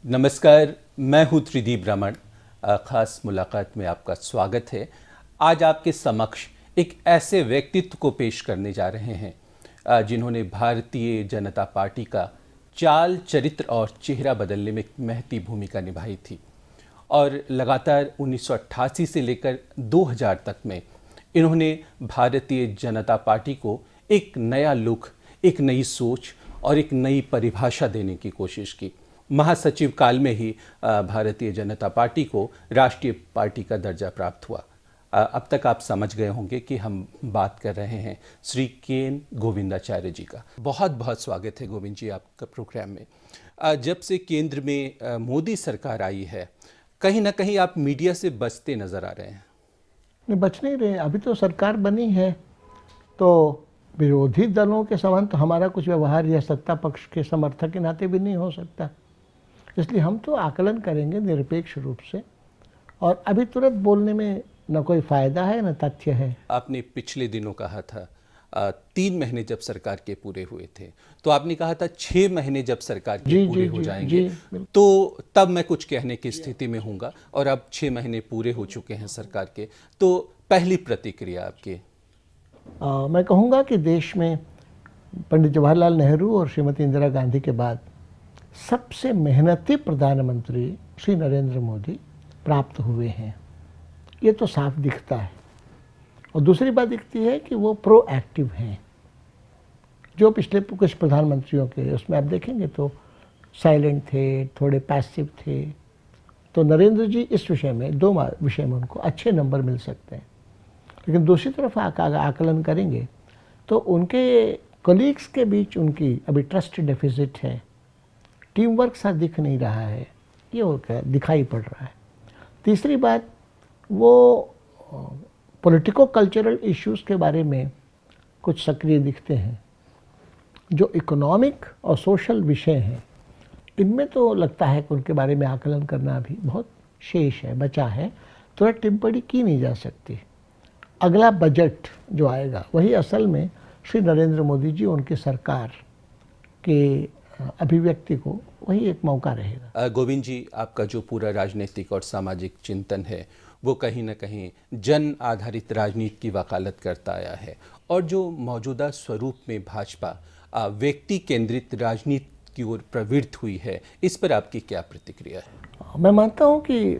नमस्कार, मैं हूँ त्रिदीप रमन। ख़ास मुलाकात में आपका स्वागत है। आज आपके समक्ष एक ऐसे व्यक्तित्व को पेश करने जा रहे हैं जिन्होंने भारतीय जनता पार्टी का चाल, चरित्र और चेहरा बदलने में एक महती भूमिका निभाई थी और लगातार 1988 से लेकर 2000 तक में इन्होंने भारतीय जनता पार्टी को एक नया लुक, एक नई सोच और एक नई परिभाषा देने की कोशिश की। महासचिव काल में ही भारतीय जनता पार्टी को राष्ट्रीय पार्टी का दर्जा प्राप्त हुआ। अब तक आप समझ गए होंगे कि हम बात कर रहे हैं श्री केएन गोविंदाचार्य जी का। बहुत बहुत स्वागत है गोविंद जी आपका प्रोग्राम में। जब से केंद्र में मोदी सरकार आई है, कहीं ना कहीं आप मीडिया से बचते नजर आ रहे हैं। नहीं, बच नहीं रहे। अभी तो सरकार बनी है तो विरोधी दलों के समान तो हमारा कुछ व्यवहार या सत्ता पक्ष के समर्थक के नाते भी नहीं हो सकता। इसलिए हम तो आकलन करेंगे निरपेक्ष रूप से, और अभी तुरंत बोलने में न कोई फायदा है न तथ्य है। आपने पिछले दिनों कहा था 3 महीने जब सरकार के पूरे हुए थे, तो आपने कहा था 6 महीने जब सरकार के पूरे हो जाएंगे तो तब मैं कुछ कहने की स्थिति में हूँगा, और अब 6 महीने पूरे हो चुके हैं सरकार के। तो पहली प्रतिक्रिया आपकी? मैं कहूँगा कि देश में पंडित जवाहरलाल नेहरू और श्रीमती इंदिरा गांधी के बाद सबसे मेहनती प्रधानमंत्री श्री नरेंद्र मोदी प्राप्त हुए हैं, ये तो साफ दिखता है। और दूसरी बात दिखती है कि वो प्रोएक्टिव हैं। जो पिछले कुछ प्रधानमंत्रियों के उसमें आप देखेंगे तो साइलेंट थे, थोड़े पैसिव थे। तो नरेंद्र जी इस विषय में, 2 विषय में उनको अच्छे नंबर मिल सकते हैं। लेकिन दूसरी तरफ आकलन करेंगे तो उनके कलीग्स के बीच उनकी अभी ट्रस्ट डेफिसिट है, टीम वर्क सा दिख नहीं रहा है, ये और दिखाई पड़ रहा है। तीसरी बात, वो पॉलिटिको कल्चरल इश्यूज़ के बारे में कुछ सक्रिय दिखते हैं। जो इकोनॉमिक और सोशल विषय हैं, इनमें तो लगता है कि उनके बारे में आकलन करना अभी बहुत शेष है, बचा है, थोड़ा टिप्पणी की नहीं जा सकती। अगला बजट जो आएगा वही असल में श्री नरेंद्र मोदी जी, उनकी सरकार के अभिव्यक्ति को वही एक मौका रहेगा। गोविंद जी, आपका जो पूरा राजनीतिक और सामाजिक चिंतन है वो कहीं ना कहीं जन आधारित राजनीति की वकालत करता आया है, और जो मौजूदा स्वरूप में भाजपा व्यक्ति केंद्रित राजनीति की ओर प्रवृत्त हुई है, इस पर आपकी क्या प्रतिक्रिया है? मैं मानता हूँ कि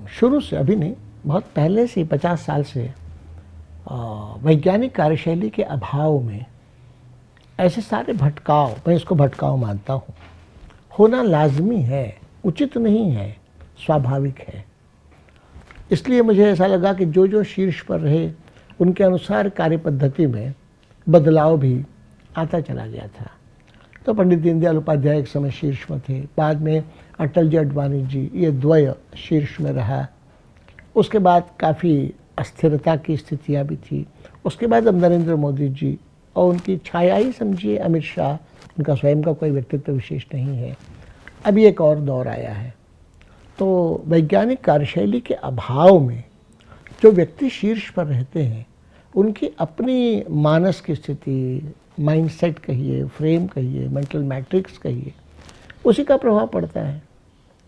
शुरू से, अभी नहीं, बहुत पहले से, 50 साल से वैज्ञानिक कार्यशैली के अभाव में ऐसे सारे भटकाव, मैं इसको भटकाव मानता हूँ, होना लाजमी है, उचित नहीं है, स्वाभाविक है। इसलिए मुझे ऐसा लगा कि जो जो शीर्ष पर रहे उनके अनुसार कार्य पद्धति में बदलाव भी आता चला गया था। तो पंडित दीनदयाल उपाध्याय एक समय शीर्ष में थे, बाद में अटल जी, अडवाणी जी, ये द्वय शीर्ष में रहा। उसके बाद काफ़ी अस्थिरता की स्थितियाँ भी थी। उसके बाद अब नरेंद्र मोदी जी और उनकी छाया ही समझिए अमित शाह, उनका स्वयं का कोई व्यक्तित्व विशेष नहीं है। अभी एक और दौर आया है। तो वैज्ञानिक कार्यशैली के अभाव में जो व्यक्ति शीर्ष पर रहते हैं उनकी अपनी मानस की स्थिति, माइंडसेट कहिए, फ्रेम कहिए, मेंटल मैट्रिक्स कहिए, उसी का प्रभाव पड़ता है,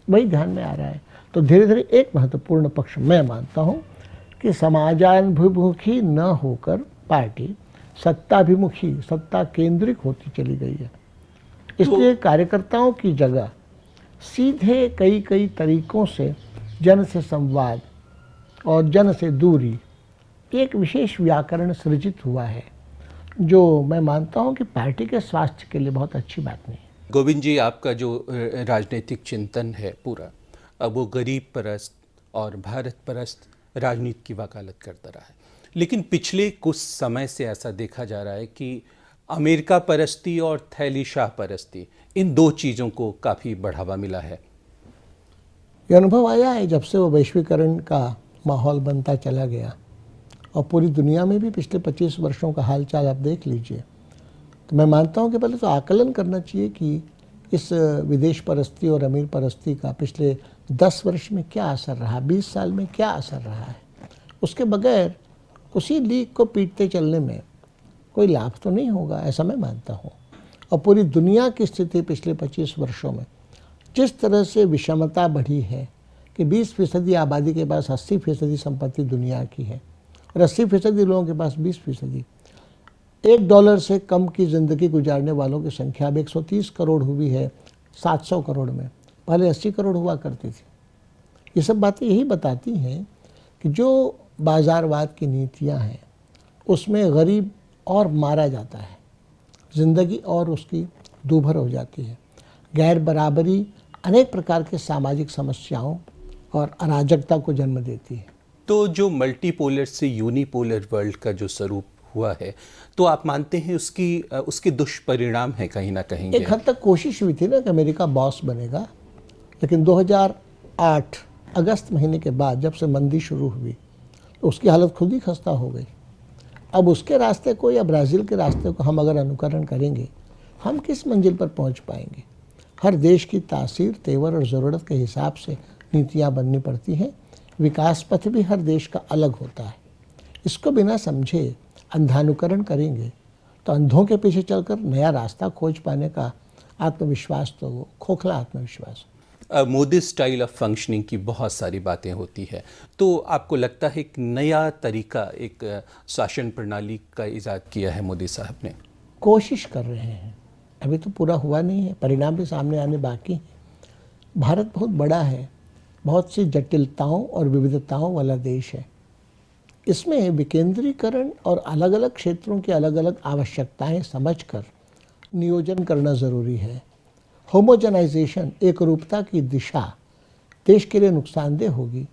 वही ध्यान में आ रहा है। तो धीरे धीरे एक महत्वपूर्ण पक्ष मैं मानता हूँ कि समाजाभिमुखी न होकर पार्टी सत्ताभिमुखी, सत्ता केंद्रिक होती चली गई है। इसलिए कार्यकर्ताओं की जगह सीधे कई तरीकों से जन से संवाद और जन से दूरी, एक विशेष व्याकरण सृजित हुआ है, जो मैं मानता हूं कि पार्टी के स्वास्थ्य के लिए बहुत अच्छी बात नहीं है। गोविंद जी, आपका जो राजनीतिक चिंतन है पूरा, अब वो गरीब परस्त और भारत परस्त राजनीति की वकालत करता रहा है, लेकिन पिछले कुछ समय से ऐसा देखा जा रहा है कि अमेरिका परस्ती और थैली शाह परस्ती, इन 2 चीज़ों को काफ़ी बढ़ावा मिला है। ये अनुभव आया है जब से वो वैश्वीकरण का माहौल बनता चला गया, और पूरी दुनिया में भी पिछले 25 वर्षों का हाल चाल आप देख लीजिए। तो मैं मानता हूँ कि पहले तो आकलन करना चाहिए कि इस विदेश परस्ती और अमीर परस्ती का पिछले 10 वर्ष में क्या असर रहा, 20 साल में क्या असर रहा है। उसके बगैर उसी लीग को पीटते चलने में कोई लाभ तो नहीं होगा, ऐसा मैं मानता हूँ। और पूरी दुनिया की स्थिति पिछले 25 वर्षों में जिस तरह से विषमता बढ़ी है कि 20% आबादी के पास 80% संपत्ति दुनिया की है और 80% लोगों के पास 20%। $1 से कम की ज़िंदगी गुजारने वालों की संख्या अब 130 करोड़ हुई है 700 करोड़ में, पहले 80 करोड़ हुआ करती थी। ये सब बातें यही बताती हैं कि जो बाज़ारवाद की नीतियां हैं उसमें गरीब और मारा जाता है, ज़िंदगी और उसकी दूभर हो जाती है। गैर बराबरी अनेक प्रकार के सामाजिक समस्याओं और अराजकता को जन्म देती है। तो जो मल्टीपोलर से यूनिपोलर वर्ल्ड का जो स्वरूप हुआ है, तो आप मानते हैं उसके दुष्परिणाम है कहीं ना कहीं? एक हद तक कोशिश हुई थी ना कि अमेरिका बॉस बनेगा, लेकिन 2008 अगस्त महीने के बाद जब से मंदी शुरू हुई तो उसकी हालत खुद ही खस्ता हो गई। अब उसके रास्ते को या ब्राज़ील के रास्ते को हम अगर अनुकरण करेंगे, हम किस मंजिल पर पहुंच पाएंगे? हर देश की तासीर, तेवर और ज़रूरत के हिसाब से नीतियाँ बननी पड़ती हैं। विकास पथ भी हर देश का अलग होता है। इसको बिना समझे अंधानुकरण करेंगे तो अंधों के पीछे चलकर नया रास्ता खोज पाने का आत्मविश्वास तो खोखला आत्मविश्वास। मोदी स्टाइल ऑफ फंक्शनिंग की बहुत सारी बातें होती है, तो आपको लगता है एक नया तरीका, एक शासन प्रणाली का इजाद किया है मोदी साहब ने? कोशिश कर रहे हैं, अभी तो पूरा हुआ नहीं है, परिणाम भी सामने आने बाकी हैं। भारत बहुत बड़ा है, बहुत सी जटिलताओं और विविधताओं वाला देश है। इसमें विकेंद्रीकरण और अलग अलग क्षेत्रों की अलग अलग आवश्यकताएं समझकर नियोजन करना ज़रूरी है। होमोजेनाइजेशन, एक रूपता की दिशा देश के लिए नुकसानदेह होगी,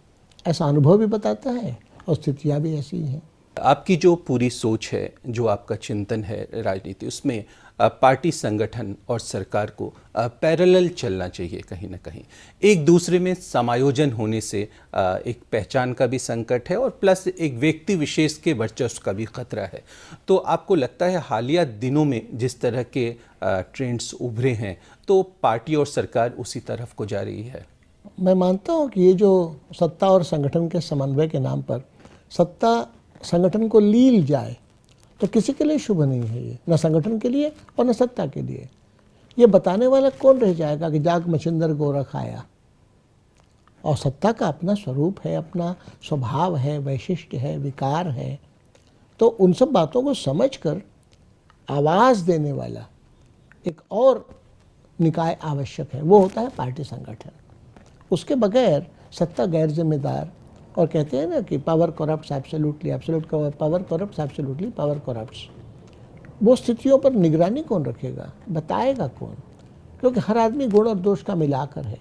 ऐसा अनुभव भी बताता है और स्थितियाँ भी ऐसी ही हैं। आपकी जो पूरी सोच है, जो आपका चिंतन है राजनीति, उसमें पार्टी, संगठन और सरकार को पैरेलल चलना चाहिए कहीं ना कहीं। एक दूसरे में समायोजन होने से एक पहचान का भी संकट है और प्लस एक व्यक्ति विशेष के वर्चस्व का भी खतरा है। तो आपको लगता है हालिया दिनों में जिस तरह के ट्रेंड्स उभरे हैं, तो पार्टी और सरकार उसी तरफ को जा रही है? मैं मानता हूँ कि ये जो सत्ता और संगठन के समन्वय के नाम पर सत्ता संगठन को लील जाए तो किसी के लिए शुभ नहीं है। ये न संगठन के लिए और न सत्ता के लिए। ये बताने वाला कौन रह जाएगा कि जाग मच्छिंदर गोरख आया? और सत्ता का अपना स्वरूप है, अपना स्वभाव है, वैशिष्ट्य है, विकार है। तो उन सब बातों को समझकर आवाज़ देने वाला एक और निकाय आवश्यक है, वो होता है पार्टी संगठन। उसके बगैर सत्ता गैर जिम्मेदार, और कहते हैं ना कि power corrupts absolutely, absolute power corrupts absolutely, power corrupts. वो स्थितियों पर निगरानी कौन रखेगा, बताएगा कौन? क्योंकि हर आदमी गुण और दोष का मिलाकर है।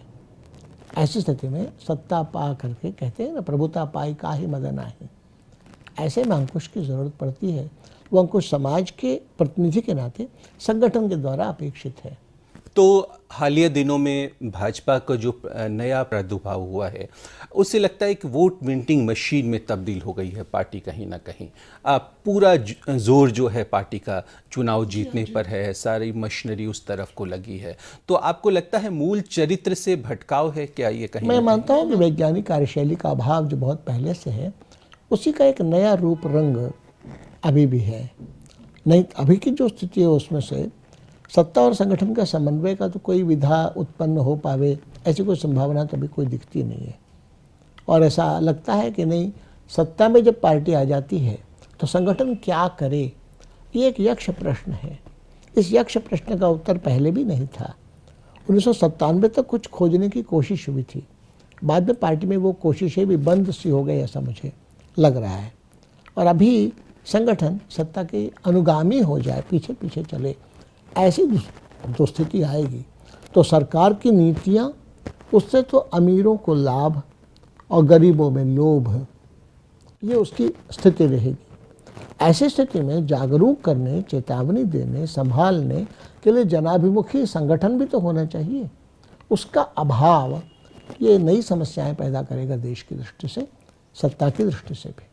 ऐसी स्थिति में सत्ता पा करके, कहते हैं ना, प्रभुता पाई काहि मदन आहि, ऐसे में अंकुश की ज़रूरत पड़ती है। वो अंकुश समाज के प्रतिनिधि के नाते संगठन के द्वारा अपेक्षित है। तो हालिया दिनों में भाजपा का जो नया प्रादुर्भाव हुआ है, उससे लगता है कि वोट मिंटिंग मशीन में तब्दील हो गई है पार्टी कहीं ना कहीं। पूरा जोर जो है पार्टी का चुनाव जीतने पर है, सारी मशीनरी उस तरफ को लगी है। तो आपको लगता है मूल चरित्र से भटकाव है क्या ये कहीं? मैं मानता हूँ कि वैज्ञानिक कार्यशैली का अभाव जो बहुत पहले से है, उसी का एक नया रूप रंग अभी भी है। नहीं, अभी की जो स्थिति है उसमें से सत्ता और संगठन का समन्वय का तो कोई विधा उत्पन्न हो पावे, ऐसी कोई संभावना तो अभी कोई दिखती नहीं है। और ऐसा लगता है कि नहीं, सत्ता में जब पार्टी आ जाती है तो संगठन क्या करे, ये एक यक्ष प्रश्न है। इस यक्ष प्रश्न का उत्तर पहले भी नहीं था। 1997 तक कुछ खोजने की कोशिश हुई थी, बाद में पार्टी में वो कोशिशें भी बंद सी हो गई, ऐसा मुझे लग रहा है। और अभी संगठन सत्ता के अनुगामी हो जाए, पीछे पीछे चले, ऐसी जो स्थिति आएगी तो सरकार की नीतियाँ, उससे तो अमीरों को लाभ और गरीबों में लोभ, ये उसकी स्थिति रहेगी। ऐसी स्थिति में जागरूक करने, चेतावनी देने, संभालने के लिए जनाभिमुखी संगठन भी तो होना चाहिए। उसका अभाव ये नई समस्याएं पैदा करेगा देश की दृष्टि से, सत्ता की दृष्टि से भी।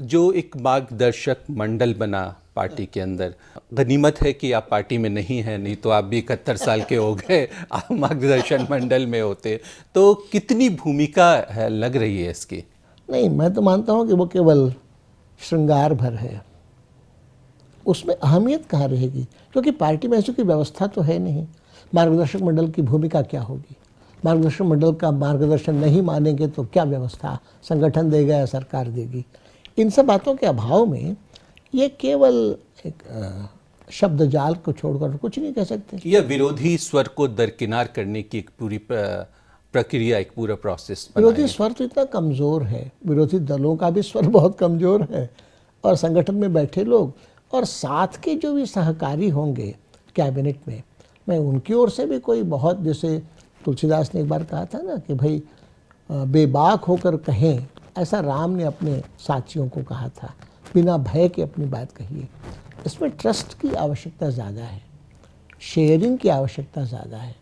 जो एक मार्गदर्शक मंडल बना पार्टी के अंदर, गनीमत है कि आप पार्टी में नहीं हैं, नहीं तो आप भी 71 साल के हो गए, आप मार्गदर्शन मंडल में होते। तो कितनी भूमिका है लग रही है इसकी? नहीं, मैं तो मानता हूँ कि वो केवल श्रृंगार भर है, उसमें अहमियत कहाँ रहेगी, क्योंकि पार्टी में ऐसी कोई व्यवस्था तो है नहीं। मार्गदर्शक मंडल की भूमिका क्या होगी, मार्गदर्शक मंडल का मार्गदर्शन नहीं मानेंगे तो क्या व्यवस्था संगठन देगा या सरकार देगी। इन सब बातों के अभाव में ये केवल एक शब्द जाल को छोड़कर कुछ नहीं कह सकते। यह विरोधी स्वर को दरकिनार करने की एक पूरी प्रक्रिया, एक पूरा प्रोसेस विरोधी स्वर तो इतना कमज़ोर है, विरोधी दलों का भी स्वर बहुत कमज़ोर है, और संगठन में बैठे लोग और साथ के जो भी सहकारी होंगे कैबिनेट में, मैं उनकी ओर से भी कोई बहुत, जैसे तुलसीदास ने एक बार कहा था ना कि भाई बेबाक होकर कहें, ऐसा राम ने अपने साथियों को कहा था, बिना भय के अपनी बात कहिए। इसमें ट्रस्ट की आवश्यकता ज़्यादा है, शेयरिंग की आवश्यकता ज़्यादा है।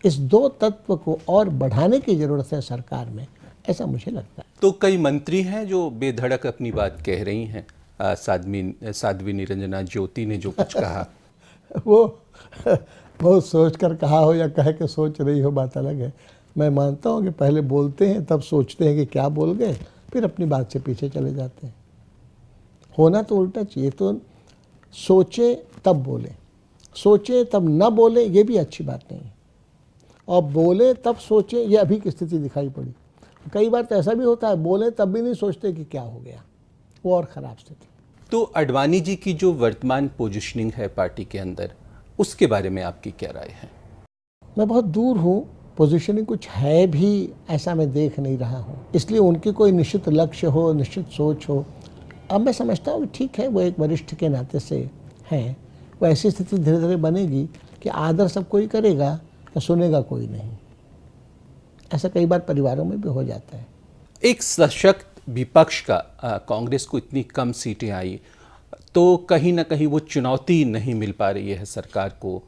इस दो तत्व को और बढ़ाने की ज़रूरत है सरकार में, ऐसा मुझे लगता है। तो कई मंत्री हैं जो बेधड़क अपनी बात कह रही हैं। साध्वी निरंजना ज्योति ने जो कुछ कहा वो बहुत सोच कर कहा हो या कह के सोच रही हो, बात अलग है। मैं मानता हूँ कि पहले बोलते हैं, तब सोचते हैं कि क्या बोल गए, फिर अपनी बात से पीछे चले जाते हैं। होना तो उल्टा चाहिए, तो सोचे तब बोले, सोचे तब न बोले, ये भी अच्छी बात नहीं है, और बोले तब सोचे, ये अभी की स्थिति दिखाई पड़ी। कई बार तो ऐसा भी होता है, बोले तब भी नहीं सोचते कि क्या हो गया, वो और ख़राब स्थिति। तो अडवाणी जी की जो वर्तमान पोजीशनिंग है पार्टी के अंदर, उसके बारे में आपकी क्या राय है? मैं बहुत दूर हूँ, पोजीशनिंग कुछ है भी ऐसा मैं देख नहीं रहा हूँ, इसलिए उनकी कोई निश्चित लक्ष्य हो, निश्चित सोच हो। अब मैं समझता हूँ कि ठीक है, वो एक वरिष्ठ के नाते से हैं, वो ऐसी स्थिति धीरे धीरे बनेगी कि आदर सब कोई करेगा या सुनेगा कोई नहीं। ऐसा कई बार परिवारों में भी हो जाता है। एक सशक्त विपक्ष का कांग्रेस को इतनी कम सीटें आई, तो कहीं ना कहीं वो चुनौती नहीं मिल पा रही है सरकार को।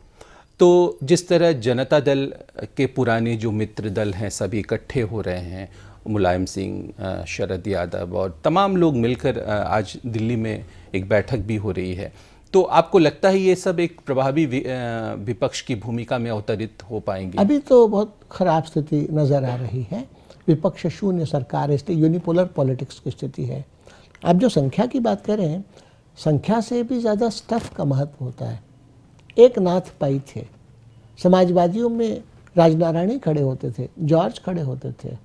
तो जिस तरह जनता दल के पुराने जो मित्र दल हैं सभी इकट्ठे हो रहे हैं, मुलायम सिंह, शरद यादव और तमाम लोग मिलकर आज दिल्ली में एक बैठक भी हो रही है, तो आपको लगता है ये सब एक प्रभावी विपक्ष की भूमिका में अवतरित हो पाएंगे? अभी तो बहुत खराब स्थिति नज़र आ रही है, विपक्ष शून्य सरकार, इसलिए यूनिपोलर पॉलिटिक्स की स्थिति है। अब जो संख्या की बात करें, संख्या से भी ज़्यादा स्टफ का महत्व होता है। एक नाथ पाई थे, समाजवादियों में राजनारायणी खड़े होते थे, जॉर्ज खड़े होते थे,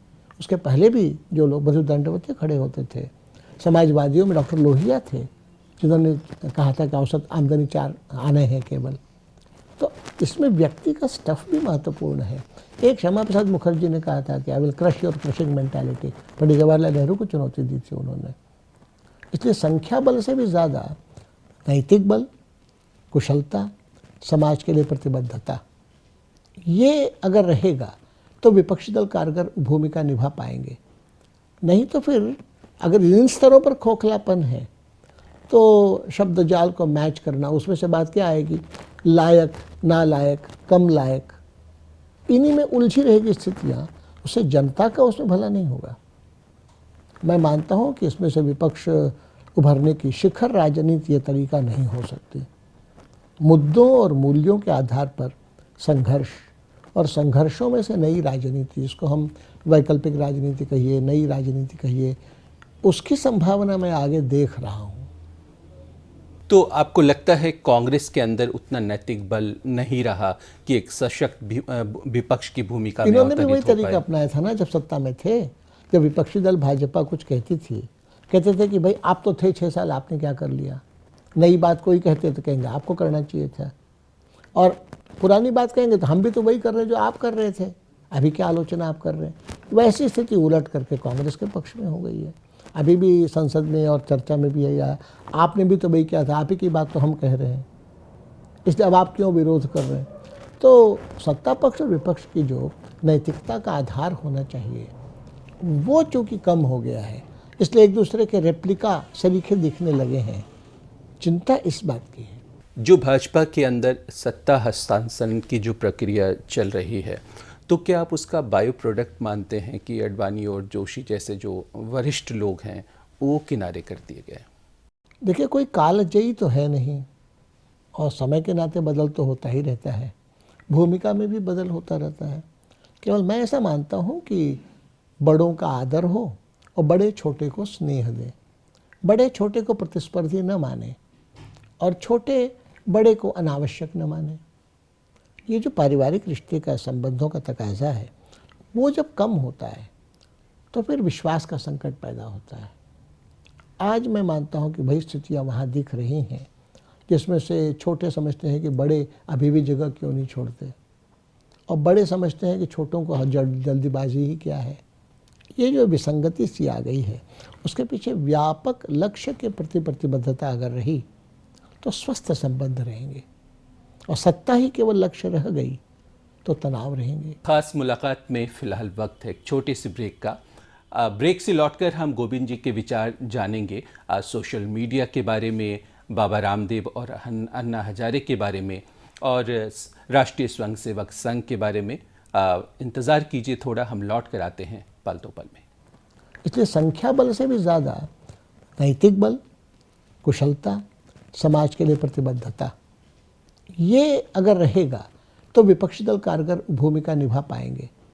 उसके पहले भी जो लोग मधु दंडवती खड़े होते थे। समाजवादियों में डॉक्टर लोहिया थे, जिन्होंने कहा था कि औसत आमदनी 4 आने हैं केवल। तो इसमें व्यक्ति का स्टफ भी महत्वपूर्ण है। एक श्यामा प्रसाद मुखर्जी ने कहा था कि I will crush your crushing mentality, Pandit Jawaharlal Nehru को चुनौती दी थी उन्होंने। इसलिए संख्या बल से भी ज़्यादा नैतिक बल, कुशलता, समाज के लिए प्रतिबद्धता, ये अगर रहेगा तो विपक्षी दल कारगर भूमिका निभा पाएंगे। नहीं तो फिर अगर इन स्तरों पर खोखलापन है तो शब्द जाल को मैच करना, उसमें से बात क्या आएगी, लायक, नालायक, कम लायक, इन्हीं में उलझी रहेगी स्थितियाँ, उससे जनता का उसमें भला नहीं होगा। मैं मानता हूँ कि इसमें से विपक्ष उभरने की शिखर राजनीति ये तरीका नहीं हो सकती। मुद्दों और मूल्यों के आधार पर संघर्ष, और संघर्षों में से नई राजनीति, जिसको हम वैकल्पिक राजनीति कहिए, नई राजनीति कहिए, उसकी संभावना मैं आगे देख रहा हूँ। तो आपको लगता है कांग्रेस के अंदर उतना नैतिक बल नहीं रहा कि एक सशक्त विपक्ष की भूमिका में इन्होंने भी अवतरित वही हो तरीका पाए? अपनाया था ना जब सत्ता में थे। जब विपक्षी दल भाजपा कुछ कहती थी, कहते थे कि भाई आप तो थे 6 साल, आपने क्या कर लिया। नई बात कोई कहते तो कहेंगे आपको करना चाहिए था, और पुरानी बात कहेंगे तो हम भी तो वही कर रहे हैं जो आप कर रहे थे, अभी क्या आलोचना आप कर रहे हैं। वैसी स्थिति उलट करके कांग्रेस के पक्ष में हो गई है। अभी भी संसद में और चर्चा में भी यही आया, आपने भी तो वही किया था, आप ही की बात तो हम कह रहे हैं, इसलिए अब आप क्यों विरोध कर रहे हैं। तो सत्ता पक्ष और विपक्ष की जो नैतिकता का आधार होना चाहिए वो चूँकि कम हो गया है, इसलिए एक दूसरे के रेप्लिका सलीखे दिखने लगे हैं। चिंता इस बात की है। जो भाजपा के अंदर सत्ता हस्तांतरण की जो प्रक्रिया चल रही है, तो क्या आप उसका बायो प्रोडक्ट मानते हैं कि अडवाणी और जोशी जैसे जो वरिष्ठ लोग हैं वो किनारे कर दिए गए? देखिए, कोई कालजयी तो है नहीं, और समय के नाते बदल तो होता ही रहता है, भूमिका में भी बदल होता रहता है। केवल मैं ऐसा मानता हूँ कि बड़ों का आदर हो और बड़े छोटे को स्नेह दें, बड़े छोटे को प्रतिस्पर्धी न माने और छोटे बड़े को अनावश्यक न माने। ये जो पारिवारिक रिश्ते का संबंधों का तकाजा है वो जब कम होता है तो फिर विश्वास का संकट पैदा होता है। आज मैं मानता हूँ कि वही स्थितियाँ वहाँ दिख रही हैं जिसमें से छोटे समझते हैं कि बड़े अभी भी जगह क्यों नहीं छोड़ते, और बड़े समझते हैं कि छोटों को जल्दीबाजी ही क्या है। ये जो विसंगति सी आ गई है उसके पीछे व्यापक लक्ष्य के प्रति प्रतिबद्धता अगर रही तो स्वस्थ संबंध रहेंगे, और सत्ता ही केवल लक्ष्य रह गई तो तनाव रहेंगे। खास मुलाकात में फिलहाल वक्त है एक छोटे से ब्रेक का। ब्रेक से लौटकर हम गोविंद जी के विचार जानेंगे सोशल मीडिया के बारे में, बाबा रामदेव और अन्ना हजारे के बारे में, और राष्ट्रीय स्वयंसेवक संघ के बारे में। इंतज़ार कीजिए थोड़ा, हम लौट कर आते हैं पल दो पल में। इसलिए संख्या बल से भी ज़्यादा नैतिक बल, कुशलता, समाज के लिए प्रतिबद्धता, ये अगर रहेगा तो विपक्षी दल कारगर भूमिका निभा पाएंगे।